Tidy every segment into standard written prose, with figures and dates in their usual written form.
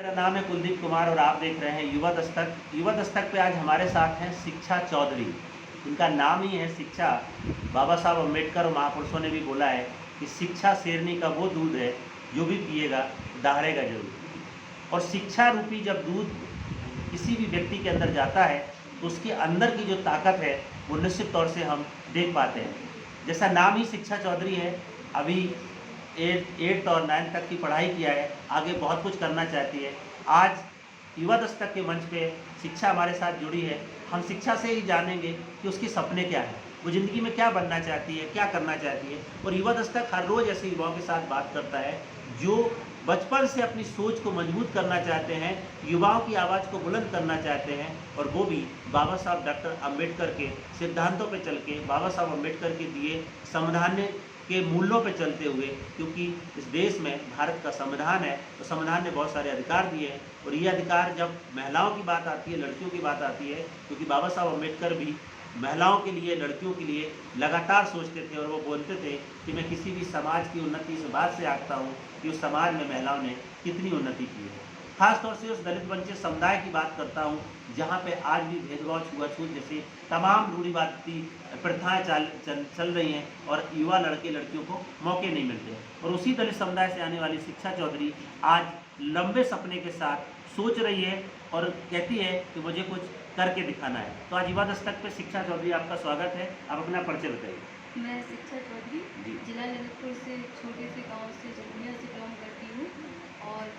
मेरा नाम है कुलदीप कुमार और आप देख रहे हैं युवा दस्तक। युवा दस्तक पे आज हमारे साथ हैं शिक्षा चौधरी। इनका नाम ही है शिक्षा। बाबा साहब अम्बेडकर और महापुरुषों ने भी बोला है कि शिक्षा शेरनी का वो दूध है जो भी पिएगा दहाड़ेगा जरूर। और शिक्षा रूपी जब दूध किसी भी व्यक्ति के अंदर जाता है तो उसके अंदर की जो ताकत है वो निश्चित तौर से हम देख पाते हैं। जैसा नाम ही शिक्षा चौधरी है, अभी 8th और 9th तक की पढ़ाई किया है, आगे बहुत कुछ करना चाहती है। आज युवा दस्तक के मंच पे शिक्षा हमारे साथ जुड़ी है। हम शिक्षा से ही जानेंगे कि उसके सपने क्या हैं, वो ज़िंदगी में क्या बनना चाहती है, क्या करना चाहती है। और युवा दस्तक हर रोज़ ऐसे युवाओं के साथ बात करता है जो बचपन से अपनी सोच को मजबूत करना चाहते हैं, युवाओं की आवाज़ को बुलंद करना चाहते हैं, और वो भी बाबा साहब डॉक्टर अम्बेडकर के सिद्धांतों पे चल के, बाबा साहब अम्बेडकर के दिए संविधान के मूल्यों पे चलते हुए। क्योंकि इस देश में भारत का संविधान है, तो संविधान ने बहुत सारे अधिकार दिए हैं, और ये अधिकार जब महिलाओं की बात आती है, लड़कियों की बात आती है, क्योंकि बाबा साहब अम्बेडकर भी महिलाओं के लिए, लड़कियों के लिए लगातार सोचते थे। और वो बोलते थे कि मैं किसी भी समाज की उन्नति इस बात से आंकता हूँ कि उस समाज में महिलाओं ने कितनी उन्नति की है। खास तौर से उस दलित वंचित समुदाय की बात करता हूँ जहाँ पे आज भी भेदभाव, छुआछूत जैसे तमाम रूढ़िवादी प्रथाएं चल रही हैं, और युवा लड़के लड़कियों को मौके नहीं मिलते हैं। और उसी दलित समुदाय से आने वाली शिक्षा चौधरी आज लंबे सपने के साथ सोच रही है और कहती है कि मुझे कुछ करके दिखाना है। तो आज युवा दस्तक पे शिक्षा चौधरी, आपका स्वागत है। आप अपना परिचय बताइए। मैं शिक्षा चौधरी जिला ललितपुर से, छोटे से गांव से, जमुनिया से बिलोंग करती हूँ। और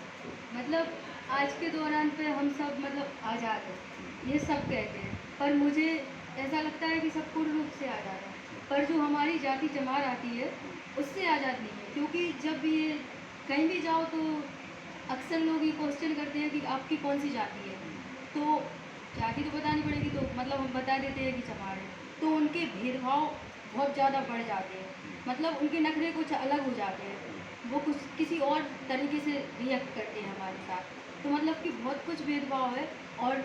मतलब आज के दौरान पे हम सब मतलब आज़ाद हैं, ये सब कहते हैं, पर मुझे ऐसा लगता है कि सब पूर्ण रूप से आज़ाद है। पर जो हमारी जाति जमार आती है उससे आज़ाद नहीं है। क्योंकि जब ये कहीं भी जाओ तो अक्सर लोग ये क्वेश्चन करते हैं कि आपकी कौन सी जाति है, तो जाति तो बतानी पड़ेगी, तो मतलब हम बता देते हैं कि चमार है। तो उनके भेदभाव बहुत ज़्यादा बढ़ जाते हैं, मतलब उनके नखरे कुछ अलग हो जाते हैं, वो कुछ किसी और तरीके से रिएक्ट करते हैं हमारे साथ। तो मतलब कि बहुत कुछ भेदभाव है। और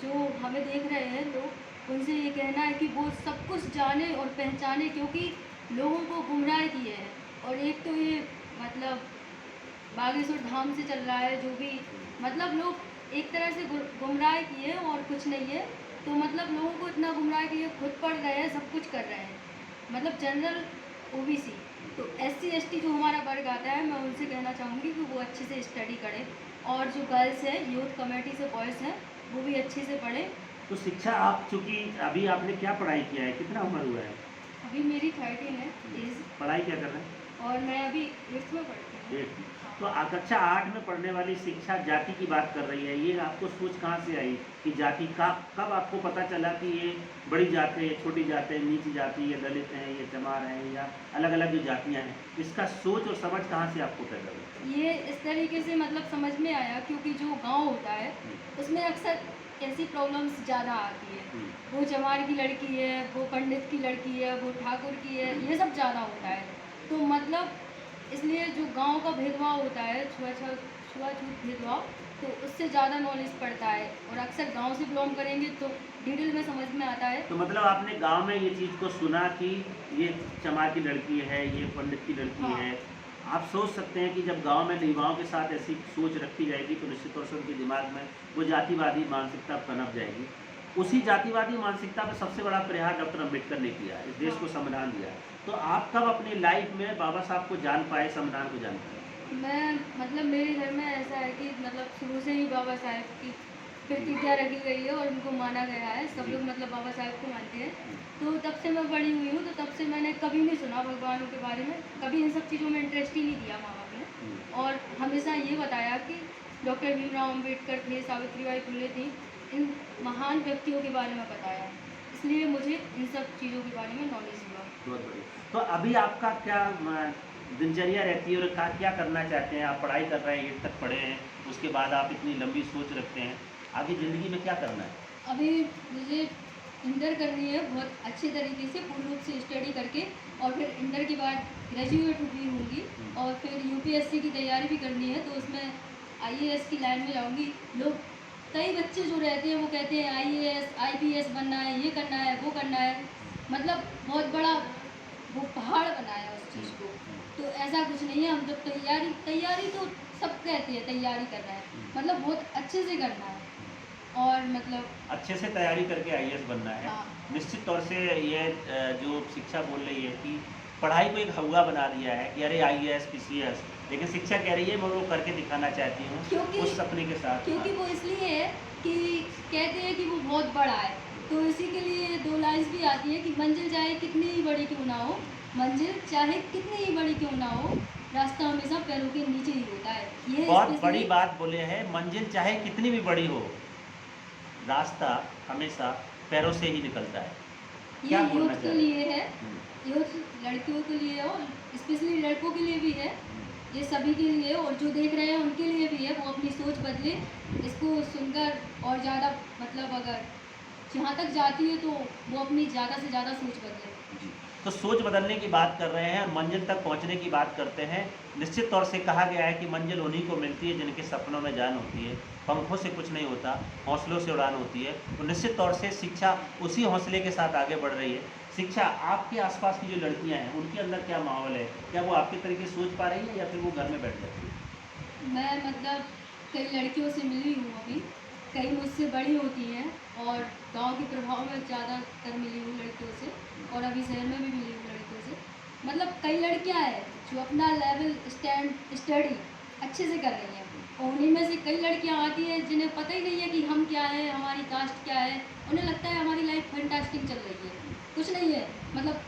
जो हमें देख रहे हैं लोग, उनसे ये कहना है कि वो सब कुछ जाने और पहचाने, क्योंकि लोगों को गुमराह किए हैं। और एक तो ये मतलब बागेश्वर धाम से चल रहा है, जो भी मतलब लोग एक तरह से गुमराह किए और कुछ नहीं है। तो मतलब लोगों को इतना गुमराह किए, खुद पढ़ रहे हैं, सब कुछ कर रहे हैं, मतलब जनरल ओबीसी। तो SC ST जो हमारा वर्ग आता है, मैं उनसे कहना चाहूँगी कि वो अच्छे से स्टडी करें, और जो गर्ल्स हैं, यूथ कमेटी से बॉयज़ हैं, वो भी अच्छे से पढ़ें। तो शिक्षा, आप चूँकि अभी आपने क्या पढ़ाई किया है, कितना उम्र हुआ है? अभी मेरी 13 है एज। पढ़ाई क्या कर रहे हैं? और मैं अभी 8th में पढ़ती हूँ। 8th। तो कक्षा 8 में पढ़ने वाली शिक्षा जाति की बात कर रही है। ये आपको सोच कहाँ से आई कि जाति का, कब आपको पता चला कि ये बड़ी जात है, छोटी जात है, नीची जाति, ये दलित हैं, ये चमार हैं, या अलग अलग जो जातियाँ हैं, इसका सोच और समझ कहाँ से आपको पैदा हुई? ये इस तरीके से मतलब समझ में आया, क्योंकि जो गांव होता है उसमें अक्सर ऐसी प्रॉब्लम्स ज़्यादा आती है। वो चमार की लड़की है, वो पंडित की लड़की है, वो ठाकुर की है, ये सब ज़्यादा होता है। तो मतलब इसलिए जो गांव का भेदभाव होता है, छुआछूत भेदभाव, तो उससे ज़्यादा नॉलेज पड़ता है। और अक्सर गांव से बिलोंग करेंगे तो डिटेल में समझ में आता है। तो मतलब आपने गांव में ये चीज़ को सुना कि ये चमार की लड़की है, ये पंडित की लड़की हाँ। है। आप सोच सकते हैं कि जब गांव में युवाओं के साथ ऐसी सोच रखी जाएगी तो निश्चित तौर से उनके दिमाग में वो जातिवादी मानसिकता पनप जाएगी। उसी जातिवादी मानसिकता पर सबसे बड़ा प्रहार डॉक्टर अम्बेडकर ने किया, इस देश को संविधान दिया। तो आप कब अपनी लाइफ में बाबा साहब को जान पाए, संविधान को जान पाए? मैं मतलब मेरे घर में ऐसा है कि मतलब शुरू से ही बाबा साहब की प्रतिज्ञा रखी गई है और उनको माना गया है। सब लोग मतलब बाबा साहब को मानते हैं। तो तब से मैं बड़ी हुई हूँ, तो तब से मैंने कभी नहीं सुना भगवानों के बारे में, कभी इन सब चीज़ों में इंटरेस्ट ही नहीं दिया माँ बाप ने। और हमेशा ये बताया कि डॉक्टर भीमराव अम्बेडकर थे, सावित्रीबाई फुले थी, इन महान व्यक्तियों के बारे में बताया, इसलिए मुझे इन सब चीज़ों के बारे में नॉलेज हुआ। बहुत बढ़िया। तो अभी आपका क्या दिनचर्या रहती है और क्या करना चाहते हैं? आप पढ़ाई कर रहे हैं, 8th तक पढ़े हैं, उसके बाद आप इतनी लंबी सोच रखते हैं, आगे ज़िंदगी में क्या करना है? अभी मुझे इंटर करनी है बहुत अच्छे तरीके से, पूर्ण रूप से स्टडी करके, और फिर इंटर के बाद ग्रेजुएट भी होंगी, और फिर UPSC की तैयारी भी करनी है। तो उसमें IAS की लाइन में जाऊंगी। लोग, कई बच्चे जो रहते हैं वो कहते हैं IAS IPS बनना है, ये करना है, वो करना है, मतलब बहुत बड़ा वो पहाड़ बनाया उस चीज़ को। तो ऐसा कुछ नहीं है। हम जब तैयारी तो सब कहते हैं तैयारी करना है, मतलब बहुत अच्छे से करना है और मतलब अच्छे से तैयारी करके आईएएस बनना है। हाँ। निश्चित तौर से ये जो शिक्षा बोल रही है कि पढ़ाई को एक हवा बना दिया है कि अरे आईएएस पीसीएस, लेकिन शिक्षा कह रही है मैं वो करके दिखाना चाहती हूँ क्योंकि उस सपने के साथ। क्योंकि वो इसलिए है कि कहते हैं कि वो बहुत बड़ा है, तो इसी के लिए दो लाइन्स भी आती है कि मंजिल चाहे कितनी ही बड़ी क्यों ना हो, मंजिल चाहे कितनी ही बड़ी क्यों ना हो, रास्ता हमेशा पैरों के नीचे ही होता है। ये बहुत especially- बड़ी बात बोले हैं, मंजिल चाहे कितनी भी बड़ी हो, रास्ता हमेशा पैरों से ही निकलता है। ये क्या बोलना यूथ के चाह रहे लिए है, हैं? यूथ लड़कियों के लिए और स्पेशली लड़कों के लिए भी है, ये सभी के लिए और जो देख रहे हैं उनके लिए भी है। वो अपनी सोच बदले, इसको सुनकर और ज़्यादा मतलब अगर जहाँ तक जाती है तो वो अपनी ज़्यादा से ज़्यादा सोच बदले। जी। तो सोच बदलने की बात कर रहे हैं और मंजिल तक पहुंचने की बात करते हैं। निश्चित तौर से कहा गया है कि मंजिल उन्हीं को मिलती है जिनके सपनों में जान होती है, पंखों से कुछ नहीं होता, हौसलों से उड़ान होती है। तो निश्चित तौर से शिक्षा उसी हौसले के साथ आगे बढ़ रही है। शिक्षा आपके आसपास की जो लड़कियां हैं उनके अंदर क्या माहौल है? क्या वो आपके तरीके से सोच पा रही है या फिर वो घर में बैठ जाती है? मैं मतलब कई लड़कियों से मिली हूँ अभी, कई मुझसे बड़ी होती हैं और गांव के प्रभाव में ज़्यादातर मिली हूँ लड़कियों से और अभी शहर में भी मिली हूँ लड़कियों से। मतलब कई लड़कियां हैं जो अपना लेवल स्टडी अच्छे से कर रही हैं और उन्हीं में से कई लड़कियां आती हैं जिन्हें पता ही नहीं है कि हम क्या है, हमारी कास्ट क्या है। उन्हें लगता है हमारी लाइफ फैंटास्टिक चल रही है, कुछ नहीं है, मतलब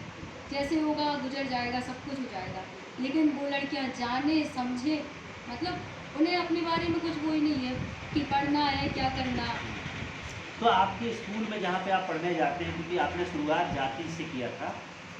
जैसे होगा गुजर जाएगा, सब कुछ हो जाएगा। लेकिन वो लड़कियां जाने समझे, मतलब उन्हें अपने बारे में कुछ वो ही नहीं है कि पढ़ना है क्या करना। तो आपके स्कूल में जहाँ पे आप पढ़ने जाते हैं, क्योंकि आपने शुरुआत जाति से किया था,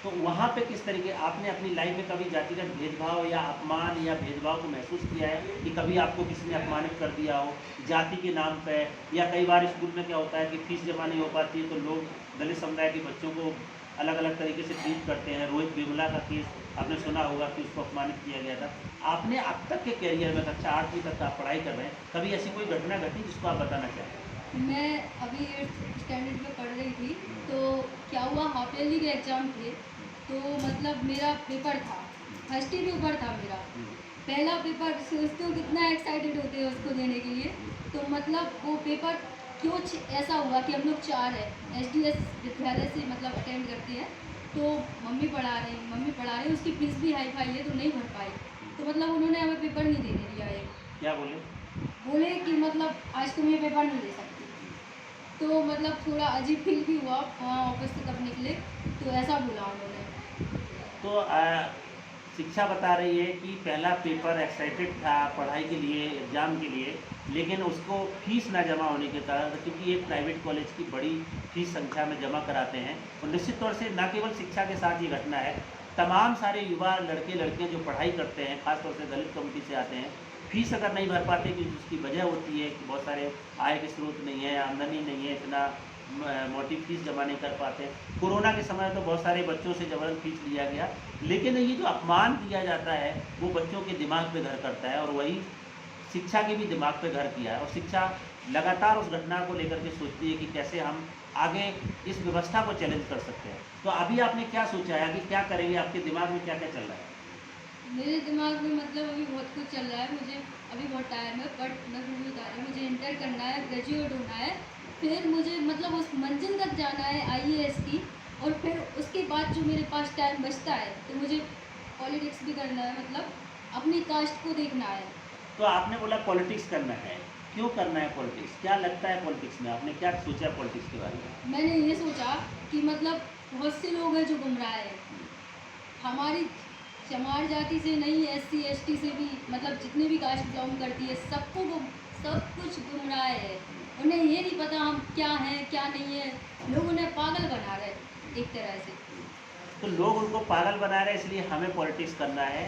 तो वहाँ पे किस तरीके आपने अपनी लाइफ में कभी जातिगत भेदभाव या अपमान या भेदभाव को महसूस किया है कि कभी आपको किसी ने अपमानित कर दिया हो जाति के नाम पे? या कई बार स्कूल में क्या होता है कि फीस जमा नहीं हो पाती है तो लोग दलित समुदाय के बच्चों को अलग अलग तरीके से ट्रीट करते हैं। रोहित वेमुला का केस आपने सुना होगा कि उसको अपमानित किया गया था। आपने अब तक के कैरियर में कक्षा 8वीं तक आप पढ़ाई कर रहे हैं, कभी ऐसी कोई घटना घटी जिसको आप बताना चाहें? मैं अभी 8th स्टैंडर्ड में पढ़ रही थी, तो क्या हुआ, हाफ ईयरली के एग्ज़ाम थे, तो मतलब मेरा पेपर था, फर्स्ट ही पेपर था मेरा, पहला पेपर। सोचते हो कितना एक्साइटेड होते हैं उसको देने के लिए। तो मतलब वो पेपर क्यों ऐसा हुआ कि हम लोग 4 हैं, एसडीएस विद्यालय से मतलब अटेंड करते हैं, तो मम्मी पढ़ा रही, उसकी फीस भी हाई फाई है तो नहीं भर पाई, तो मतलब उन्होंने हमें पेपर नहीं देने दिया है। क्या बोले? बोले कि मतलब आज तुम ये पेपर नहीं दे सकती। तो मतलब थोड़ा अजीब फील भी हुआ वहाँ ऑफिस से तब निकले, तो ऐसा बोला उन्होंने। तो शिक्षा बता रही है कि पहला पेपर एक्साइटेड था पढ़ाई के लिए, एग्ज़ाम के लिए, लेकिन उसको फीस ना जमा होने के कारण, क्योंकि एक प्राइवेट कॉलेज की बड़ी फीस संख्या में जमा कराते हैं। और निश्चित तौर से न केवल शिक्षा के साथ ये घटना है, तमाम सारे युवा लड़के लड़कियाँ जो पढ़ाई करते हैं, खासतौर से दलित कम्युनिटी से आते हैं, फीस अगर नहीं भर पाते कि उसकी वजह होती है कि बहुत सारे आय के स्रोत नहीं है, आमदनी नहीं है, इतना मोटी फीस जमा नहीं कर पाते। कोरोना के समय तो बहुत सारे बच्चों से ज़बरदस्त फीस लिया गया, लेकिन ये जो अपमान दिया जाता है वो बच्चों के दिमाग पे घर करता है और वही शिक्षा के भी दिमाग पे घर किया है। और शिक्षा लगातार उस घटना को लेकर के सोचती है कि कैसे हम आगे इस व्यवस्था को चैलेंज कर सकते हैं। तो अभी आपने क्या सोचा है कि क्या करेंगे? आपके दिमाग में क्या क्या चल रहा है? मेरे दिमाग में मतलब अभी बहुत कुछ चल रहा है, मुझे अभी बहुत टाइम है, बट मैं फिर भी बता रही हूँ, मुझे इंटर करना है, ग्रेजुएट होना है, फिर मुझे मतलब उस मंजिल तक जाना है आईएएस की, और फिर उसके बाद जो मेरे पास टाइम बचता है तो मुझे पॉलिटिक्स भी करना है, मतलब अपनी कास्ट को देखना है। तो आपने बोला पॉलिटिक्स करना है, क्यों करना है पॉलिटिक्स? क्या लगता है पॉलिटिक्स में? आपने क्या सोचा पॉलिटिक्स के बारे में? मैंने ये सोचा कि मतलब बहुत से लोग हैं जो गुमराह हैं, हमारी चमार जाति से नहीं, एससी एसटी से भी, मतलब जितने भी कास्ट बिलोंग करती है सबको सब कुछ गुमराह है। उन्हें ये नहीं पता हम क्या हैं क्या नहीं है, लोग उन्हें पागल बना रहे हैं एक तरह से। तो लोग उनको पागल बना रहे हैं, इसलिए हमें पॉलिटिक्स करना है,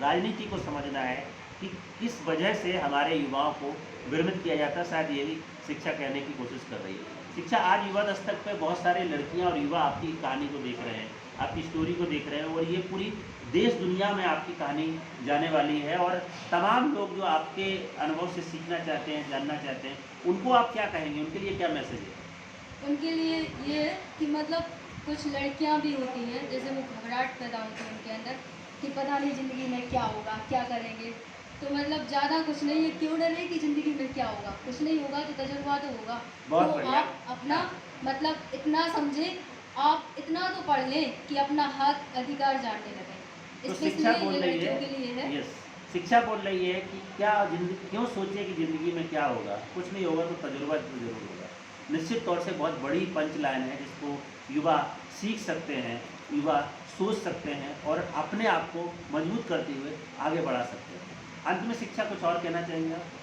राजनीति को समझना है कि किस वजह से हमारे युवाओं को भ्रमित किया जाता है। शायद यही शिक्षा कहने की कोशिश कर रही है। शिक्षा आज युवा दस्तक पे बहुत सारे लड़कियां और युवा आपकी कहानी को देख रहे हैं, आपकी स्टोरी को देख रहे हैं, और ये पूरी देश दुनिया में आपकी कहानी जाने वाली है। और तमाम लोग जो आपके अनुभव से सीखना चाहते हैं, जानना चाहते हैं, उनको आप क्या कहेंगे? उनके लिए क्या मैसेज है? उनके लिए ये है कि मतलब कुछ लड़कियां भी होती हैं जैसे वो घबराहट पैदा होती है उनके अंदर कि पता नहीं ज़िंदगी में क्या होगा, क्या करेंगे, तो मतलब ज़्यादा कुछ नहीं है, क्यों डरे कि ज़िंदगी में क्या होगा, कुछ नहीं होगा तो तजुर्बा तो होगा। बहुत तो बढ़िया। आप अपना मतलब इतना समझें, आप इतना तो पढ़ लें कि अपना हक अधिकार जानने लगें। तो स्पेशली शिक्षा बोल ये रही लड़कियों है, के लिए है। यस, शिक्षा बोल रही है कि क्या जिंदगी, क्यों सोचे कि ज़िंदगी में क्या होगा, कुछ नहीं होगा तो तजुर्बा तो जरूर होगा। निश्चित तौर से बहुत बड़ी पंच लाइन है जिसको युवा सीख सकते हैं, युवा सोच सकते हैं और अपने आप को मजबूत करते हुए आगे बढ़ा सकते हैं। अंत में शिक्षा कुछ और कहना चाहेंगे आप?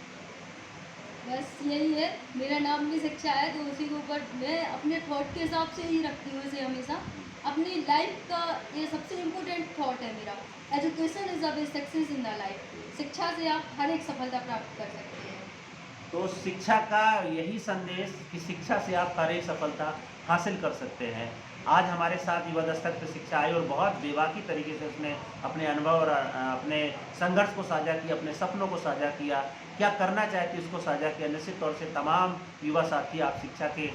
बस यही है, मेरा नाम भी शिक्षा है तो उसी के ऊपर मैं अपने थॉट के हिसाब से ही रखती हूँ इसे हमेशा। अपनी लाइफ का ये सबसे इम्पोर्टेंट थॉट है मेरा। Education is a best success in the life. शिक्षा से आप हर एक सफलता प्राप्त कर सकते हैं। तो शिक्षा का यही संदेश कि शिक्षा से आप हर एक सफलता हासिल कर सकते हैं। आज हमारे साथ युवा दस्तक पे शिक्षा आई और बहुत बेबाकी तरीके से उसने अपने अनुभव और अपने संघर्ष को साझा किया, अपने सपनों को साझा किया, क्या करना चाहती उसको साझा किया। निश्चित तौर से तमाम युवा साथी आप शिक्षा के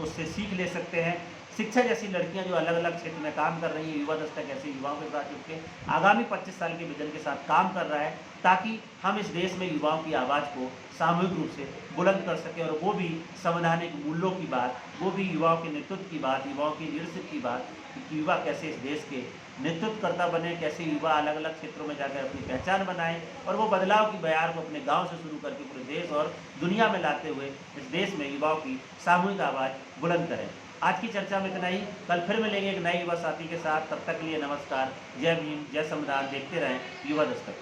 उससे सीख ले सकते हैं। शिक्षा जैसी लड़कियां जो अलग अलग क्षेत्र में काम कर रही हैं, युवा दस्तक ऐसे युवाओं के साथ जुड़ के आगामी 25 साल के विजन के साथ काम कर रहा है ताकि हम इस देश में युवाओं की आवाज़ को सामूहिक रूप से बुलंद कर सकें और वो भी संवैधानिक मूल्यों की बात, वो भी युवाओं के नेतृत्व की बात, युवाओं की लीडरशिप की बात कि युवा कैसे इस देश के नेतृत्वकर्ता बने, कैसे युवा अलग अलग क्षेत्रों में जाकर अपनी पहचान बनाएं और वो बदलाव की बयार को अपने गांव से शुरू करके पूरे देश और दुनिया में लाते हुए इस देश में युवाओं की सामूहिक आवाज़ बुलंद करें। आज की चर्चा में इतना ही, कल फिर मिलेंगे एक नए युवा साथी के साथ। तब तक के लिए नमस्कार, जय भीम, जय संविधान। देखते रहें युवा दस्तक।